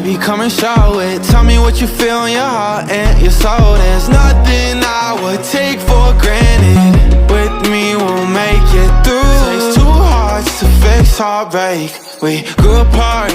baby, come and show it. Tell me what you feel in your heart and your soul. There's nothing I would take for granted. With me we'll make it through. Takes two hearts to fix heartbreak. We grew apart,